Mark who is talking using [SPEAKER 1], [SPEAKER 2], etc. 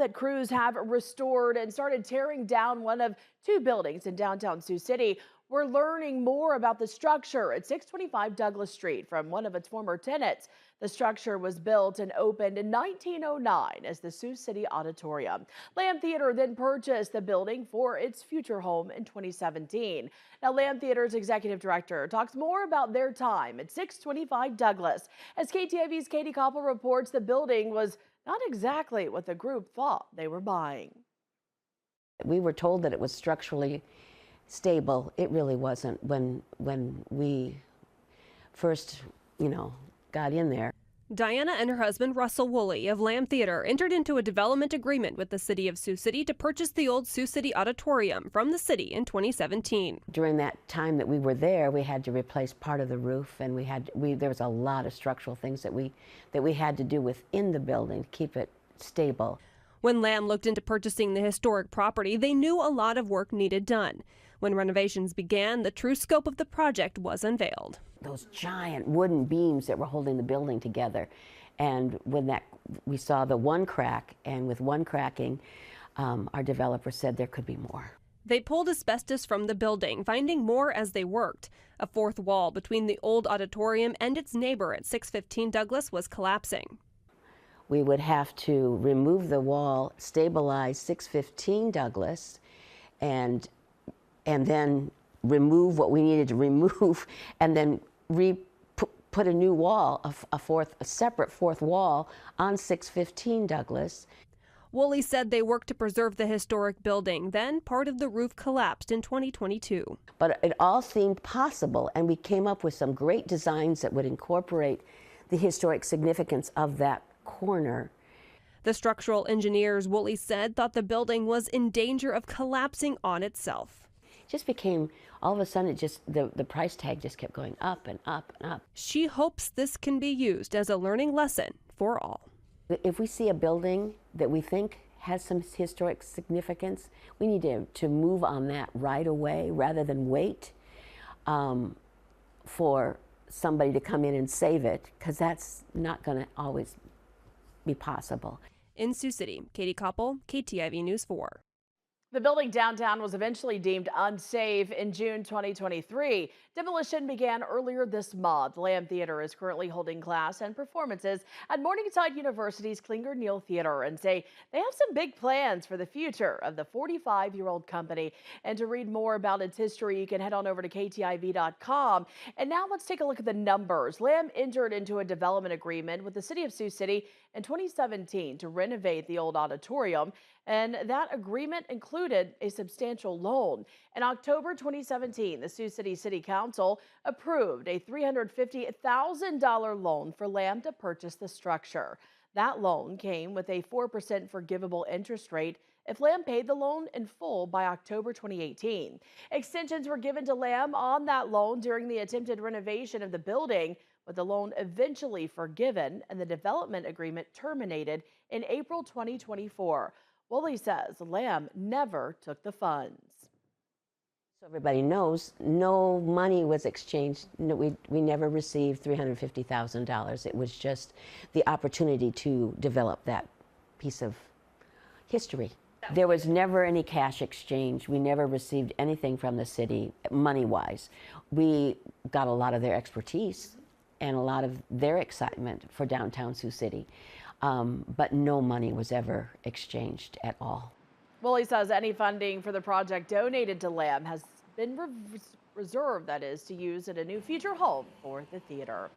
[SPEAKER 1] That crews have restored and started tearing down one of two buildings in downtown Sioux City. We're learning more about the structure at 625 Douglas Street from one of its former tenants. The structure was built and opened in 1909 as the Sioux City Auditorium. Lamb Theater then purchased the building for its future home in 2017. Now, Lamb Theater's executive director talks more about their time at 625 Douglas. As KTIV's Katie Koppel reports, the building was not exactly what the group thought they were buying.
[SPEAKER 2] We were told that it was structurally stable. It really wasn't when we first, got in there.
[SPEAKER 3] Diana and her husband Russell Woolley of Lamb Theater entered into a development agreement with the city of Sioux City to purchase the old Sioux City Auditorium from the city in 2017.
[SPEAKER 2] During that time that we were there, we had to replace part of the roof, and there was a lot of structural things that we had to do within the building to keep it stable.
[SPEAKER 3] When Lamb looked into purchasing the historic property, they knew a lot of work needed done. When renovations began, the true scope of the project was unveiled.
[SPEAKER 2] Those giant wooden beams that were holding the building together, and when we saw the one crack, and with one cracking, our developer said there could be more.
[SPEAKER 3] They pulled asbestos from the building, finding more as they worked. A fourth wall between the old auditorium and its neighbor at 615 Douglas was collapsing.
[SPEAKER 2] We would have to remove the wall, stabilize 615 Douglas, and then remove what we needed to remove, and then put a new wall, a separate fourth wall on 615 Douglas.
[SPEAKER 3] Woolley said they worked to preserve the historic building. Then part of the roof collapsed in 2022.
[SPEAKER 2] But it all seemed possible, and we came up with some great designs that would incorporate the historic significance of that corner.
[SPEAKER 3] The structural engineers, Woolley said, thought the building was in danger of collapsing on itself.
[SPEAKER 2] Just became, all of a sudden, the price tag just kept going up and up and up.
[SPEAKER 3] She hopes this can be used as a learning lesson for all.
[SPEAKER 2] If we see a building that we think has some historic significance, we need to move on that right away rather than wait for somebody to come in and save it, because that's not going to always be possible.
[SPEAKER 3] In Sioux City, Katie Koppel, KTIV News 4.
[SPEAKER 1] The building downtown was eventually deemed unsafe in June 2023. Demolition began earlier this month. Lamb Theater is currently holding class and performances at Morningside University's Klinger Neal Theater and say they have some big plans for the future of the 45-year-old company. And to read more about its history, you can head on over to KTIV.com. And now let's take a look at the numbers. Lamb entered into a development agreement with the city of Sioux City in 2017 to renovate the old auditorium, and that agreement included a substantial loan. In October 2017, the Sioux City City Council approved a $350,000 loan for Lamb to purchase the structure. That loan came with a 4% forgivable interest rate if Lamb paid the loan in full by October 2018. Extensions were given to Lamb on that loan during the attempted renovation of the building, with the loan eventually forgiven and the development agreement terminated in April 2024. Woolley says Lamb never took the funds.
[SPEAKER 2] So everybody knows, no money was exchanged. No, we never received $350,000. It was just the opportunity to develop that piece of history. There was never any cash exchange. We never received anything from the city, money-wise. We got a lot of their expertise and a lot of their excitement for downtown Sioux City. But no money was ever exchanged at all.
[SPEAKER 1] Woolley says any funding for the project donated to Lamb has been reserved, that is, to use at a new future home for the theater.